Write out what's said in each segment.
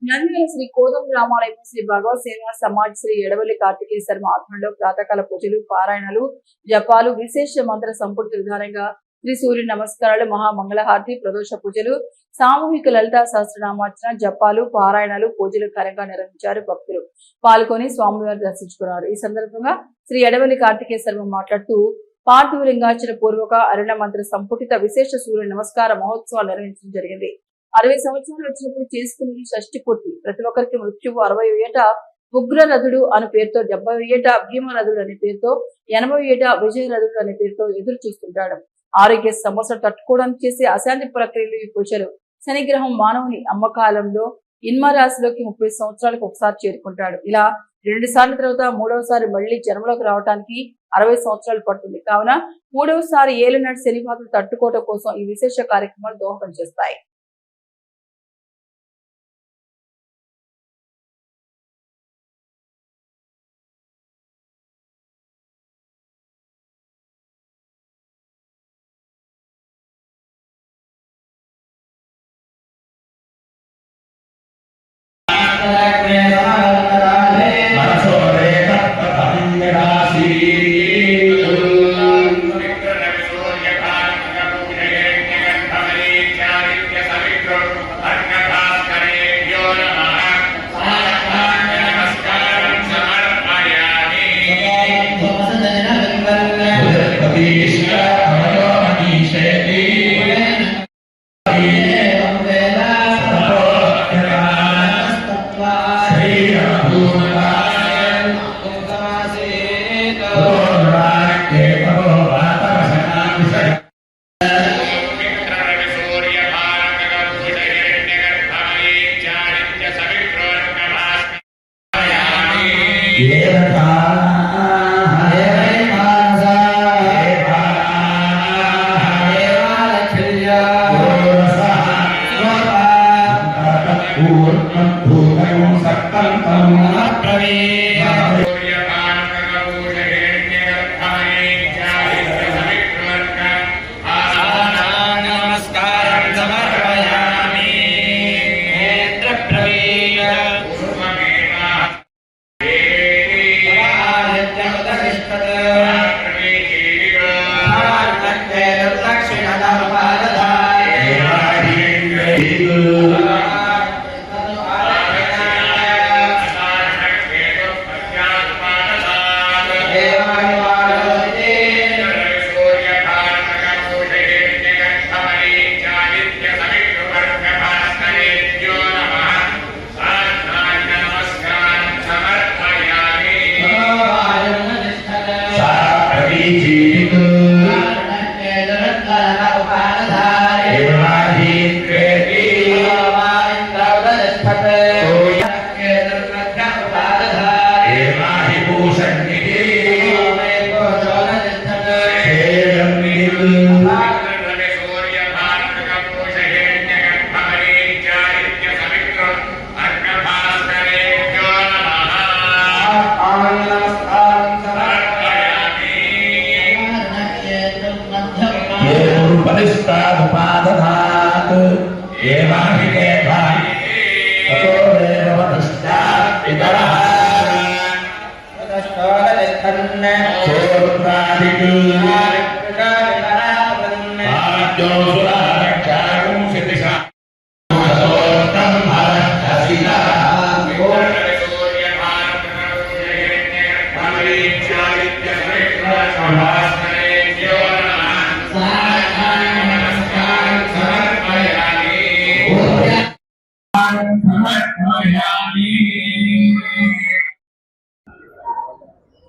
నంద్యాల శ్రీ కోదండ రామాలయం శ్రీ భగవత్ సేవా సమాజ్ శ్రీ ఎడవల్లి కార్తికేయ శర్మ ఆత్మలో ప్రాతకాల పూజలు పారాయణలు జపాలు విశేష మంత్ర సంపూర్తి విధానంగా శ్రీ సూర్య నమస్కారాలు మహామంగళహారతి ప్రదోష పూజలు సామూహిక లలితా సహస్రనామార్చన జపాలు పారాయణాలు పూజలు ఘనంగా నిర్వహించారు. భక్తులు పాల్గొని స్వామివారు దర్శించుకున్నారు. ఈ సందర్భంగా శ్రీ ఎడవల్లి కార్తికేయ శర్మ మాట్లాడుతూ పార్థివ లింగార్చన పూర్వక అరుణ మంత్ర సంపుటిత విశేష సూర్య నమస్కార మహోత్సవాలు నిర్వహించడం జరిగింది. 60 సంవత్సరాలు వచ్చినప్పుడు చేసుకుని షష్ఠి పూర్తి. ప్రతి ఒక్కరికి మృత్యువు 60 ఏట ఉగ్రరథుడు అనే పేరుతో, 70 ఏట భీమరథుడు అనే పేరుతో, 80 ఏట విజయరథుడు అనే పేరుతో ఎదురు చూస్తుంటాడు. ఆరోగ్య సమస్యలు తట్టుకోవడానికి చేసే అశాంతి ప్రక్రియలు ఈ పూజలు. శనిగ్రహం మానవుని అమ్మకాలంలో ఇన్మ రాశిలోకి 30 సంవత్సరాలకు ఒకసారి చేరుకుంటాడు. ఇలా 2 సార్లు తర్వాత 3వసారి మళ్లీ జన్మలోకి రావడానికి 60 సంవత్సరాలు పడుతుంది. కావున 3వసారి ఏలినాటి శని బాధలు తట్టుకోవడం కోసం ఈ విశేష కార్యక్రమాలు దోహదం చేస్తాయి.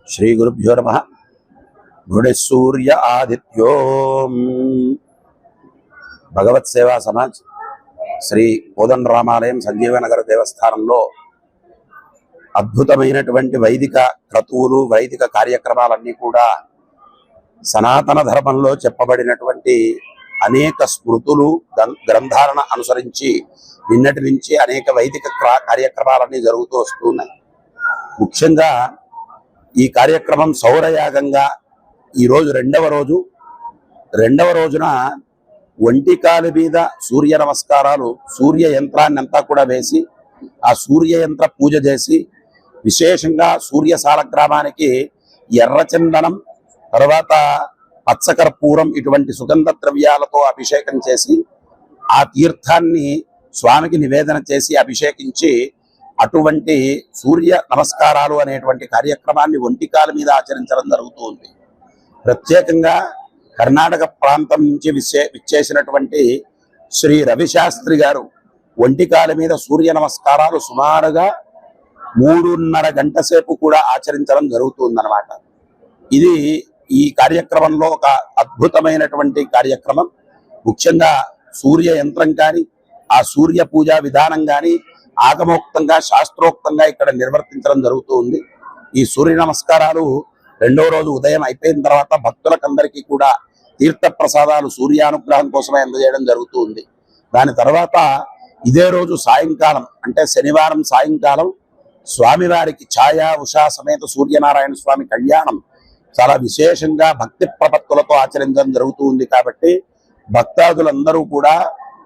श्री गुरुभ्यो नमः। सूर्य आदित्यो भगवत सेवा समाज श्री कोदंड रामालయం సంజీవనగర దేవస్థానంలో అద్భుతమైనటువంటి వైదిక క్రతువులు వైదిక కార్యక్రమాలన్నీ కూడా సనాతన ధర్మంలో చెప్పబడినటువంటి అనేక స్మృతులు గ్రంథాలను అనుసరించి నిన్నటి నుంచి అనేక వైదిక కార్యక్రమాలన్నీ జరుగుతూ వస్తున్నాయి. ముఖ్యంగా ఈ కార్యక్రమం సౌరయాగంగా ఈ రోజు రెండవ రోజున ఒంటికాలు మీద సూర్య నమస్కారాలు సూర్య యంత్రాన్ని అంతా కూడా వేసి ఆ సూర్యయంత్ర పూజ చేసి విశేషంగా సూర్యసాల గ్రామానికి ఎర్రచందనం తర్వాత పచ్చకర్పూరం ఇటువంటి సుగంధ ద్రవ్యాలతో అభిషేకం చేసి ఆ తీర్థాన్ని స్వామికి నివేదన చేసి అభిషేకించి అటువంటి సూర్య నమస్కారాలు అనేటువంటి కార్యక్రమాన్ని ఒంటికాల మీద ఆచరించడం జరుగుతుంది. ప్రత్యేకంగా కర్ణాటక ప్రాంతం నుంచి విచ్చేసినటువంటి శ్రీ రవిశాస్త్రి గారు ఒంటికాల మీద సూర్య నమస్కారాలు సుమారుగా 3.5 గంట సేపు కూడా ఆచరించడం జరుగుతుందన్నమాట. ఇది ఈ కార్యక్రమంలో ఒక అద్భుతమైనటువంటి కార్యక్రమం. ముఖ్యంగా సూర్య యంత్రం కానీ ఆ సూర్య పూజా విధానం కానీ ఆగమోక్తంగా శాస్త్రోక్తంగా ఇక్కడ నిర్వర్తించడం జరుగుతుంది. ఈ సూర్య నమస్కారాలు 2వ రోజు ఉదయం అయిపోయిన తర్వాత భక్తులకందరికీ కూడా తీర్థ ప్రసాదాలు సూర్యానుగ్రహం కోసమే అందజేయడం జరుగుతుంది. దాని తర్వాత ఇదే రోజు సాయంకాలం అంటే శనివారం సాయంకాలం స్వామివారికి ఛాయా ఉషా సమేత సూర్యనారాయణ స్వామి కళ్యాణం చాలా విశేషంగా భక్తి ప్రపత్తులతో ఆచరించడం జరుగుతుంది. కాబట్టి భక్తాదులందరూ కూడా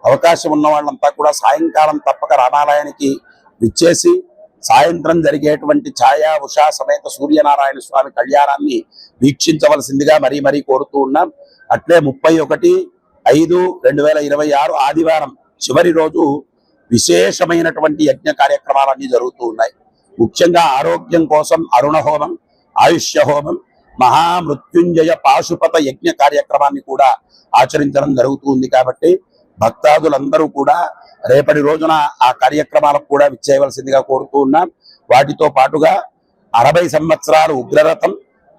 అవకాశం ఉన్న వాళ్ళంతా కూడా సాయంకాలం తప్పక రామాలయానికి విచ్చేసి సాయంత్రం జరిగేటువంటి ఛాయా ఉషా సమేత సూర్యనారాయణ స్వామి కళ్యాణాన్ని వీక్షించవలసిందిగా మరీ మరీ కోరుతూ ఉన్నాం. అట్లే 31/5/2026 ఆదివారం చివరి రోజు విశేషమైనటువంటి యజ్ఞ కార్యక్రమాలన్నీ జరుగుతూ ఉన్నాయి. ముఖ్యంగా ఆరోగ్యం కోసం అరుణ హోమం, ఆయుష్య హోమం, మహామృత్యుంజయ పాశుపత యజ్ఞ కార్యక్రమాన్ని కూడా ఆచరించడం జరుగుతుంది. కాబట్టి భక్తాదులందరూ కూడా రేపటి రోజున ఆ కార్యక్రమాలకు కూడా విచ్చేయవలసిందిగా కోరుతూ ఉన్నాం. వాటితో పాటుగా 60 సంవత్సరాలు ఉగ్రరథం,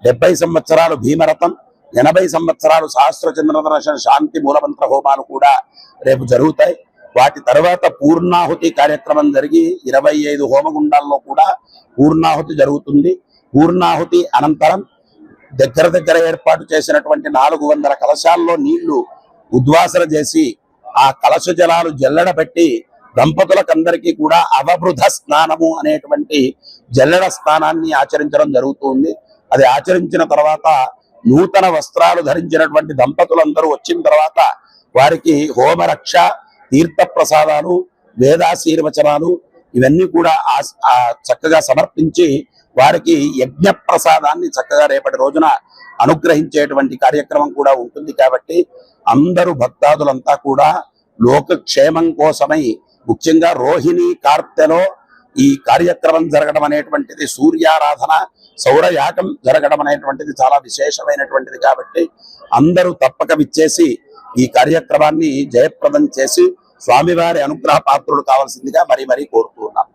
70 సంవత్సరాలు భీమరథం, 80 సంవత్సరాలు సహస్రచంద్రదర్శన శాంతి మూలమంత్ర హోమాలు కూడా రేపు జరుగుతాయి. వాటి తర్వాత పూర్ణాహుతి కార్యక్రమం జరిగి 25 హోమగుండాల్లో కూడా పూర్ణాహుతి జరుగుతుంది. పూర్ణాహుతి అనంతరం దగ్గర ఏర్పాటు చేసినటువంటి 400 కలశాల్లో నీళ్లు ఉద్వాసన చేసి ఆ కలశ జలాలు జల్లెడ పెట్టి దంపతులకందరికీ కూడా అవబృధ స్నానము అనేటువంటి జల్లెడ స్నానాన్ని ఆచరించడం జరుగుతుంది. అది ఆచరించిన తర్వాత నూతన వస్త్రాలు ధరించినటువంటి దంపతులందరూ వచ్చిన తర్వాత వారికి హోమరక్ష, తీర్థ ప్రసాదాలు, వేదాశీర్వచనాలు ఇవన్నీ కూడా చక్కగా సమర్పించి వారికి యజ్ఞ ప్రసాదాన్ని చక్కగా రేపటి రోజున అనుగ్రహించేటువంటి కార్యక్రమం కూడా ఉంటుంది. కాబట్టి అందరూ భక్తాదులంతా కూడా లోకక్షేమం కోసమై ముఖ్యంగా రోహిణి కార్తెలో ఈ కార్యక్రమం జరగడం అనేటువంటిది, సూర్యారాధన సౌరయాగం జరగడం అనేటువంటిది చాలా విశేషమైనటువంటిది. కాబట్టి అందరూ తప్పక విచ్చేసి ఈ కార్యక్రమాన్ని జయప్రదం చేసి స్వామివారి అనుగ్రహ పాత్రులు కావాల్సిందిగా మరీ మరీ కోరుతున్నాం.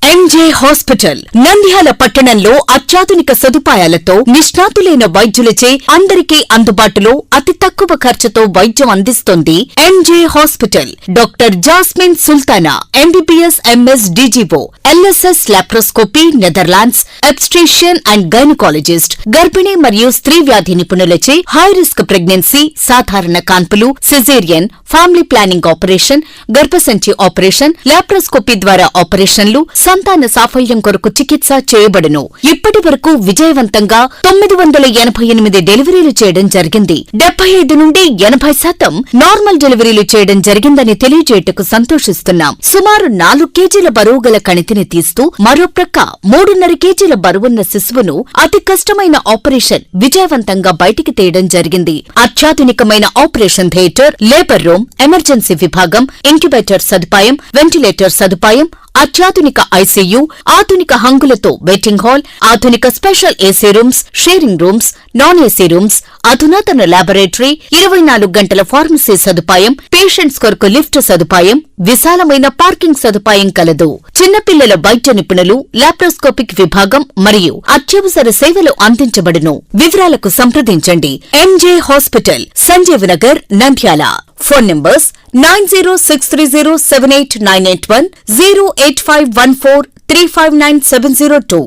ఎంజే హాస్పిటల్ నంద్యాల పట్టణంలో అత్యాధునిక సదుపాయాలతో నిష్ణాతులైన వైద్యులచే అందరికీ అందుబాటులో అతి తక్కువ ఖర్చుతో వైద్యం అందిస్తోంది MJ hospital. Doctor Jasmine Sultana MBBS MS DGO, LSS laparoscopy, Netherlands, obstetrician and gynaecologist, గర్భిణీ మరియు స్త్రీ వ్యాధి నిపుణులచే హై రిస్క్ ప్రెగ్నెన్సీ, సాధారణ కాన్పులు, సిజేరియన్, ఫ్యామిలీ ప్లానింగ్ ఆపరేషన్, గర్భసంచి ఆపరేషన్, లాప్రోస్కోపీ ద్వారా ఆపరేషన్లు, సంతాన సాఫల్యం కొరకు చికిత్స చేయబడును. ఇప్పటి వరకు విజయవంతంగా 988 డెలివరీలు చేయడం జరిగింది. 75 నుండి 80% నార్మల్ డెలివరీలు చేయడం జరిగిందని తెలియజేయటకు సంతోషిస్తున్నాం. సుమారు 4 కేజీల బరువు గల కణితిని తీస్తూ మరో ప్రక్క 3.5 కేజీల బరువున్న శిశువును అతి కష్టమైన ఆపరేషన్ విజయవంతంగా బయటికి తీయడం జరిగింది. అత్యాధునికమైన operation theatre, labour room, emergency విభాగం, ఇంక్యుబేటర్ సదుపాయం, వెంటిలేటర్ సదుపాయం, అత్యాధునిక ఐసీయూ, ఆధునిక హంగులతో వెయిటింగ్ హాల్, ఆధునిక special AC rooms, sharing rooms, non AC rooms, అధునాతన లాబొరేటరీ, 24 గంటల ఫార్మసీ సదుపాయం, పేషెంట్స్ కొరకు లిఫ్ట్ సదుపాయం, విశాలమైన పార్కింగ్ సదుపాయం కలదు. చిన్నపిల్లల వైద్య నిపుణులు, లాప్రోస్కోపిక్ విభాగం మరియు అత్యవసర సేవలు అందించబడును. వివరాలకు సంప్రదించండి. MJ hospital, Sanjeev Nagar, Nandyal. Phone numbers 9063078981, 08514359702.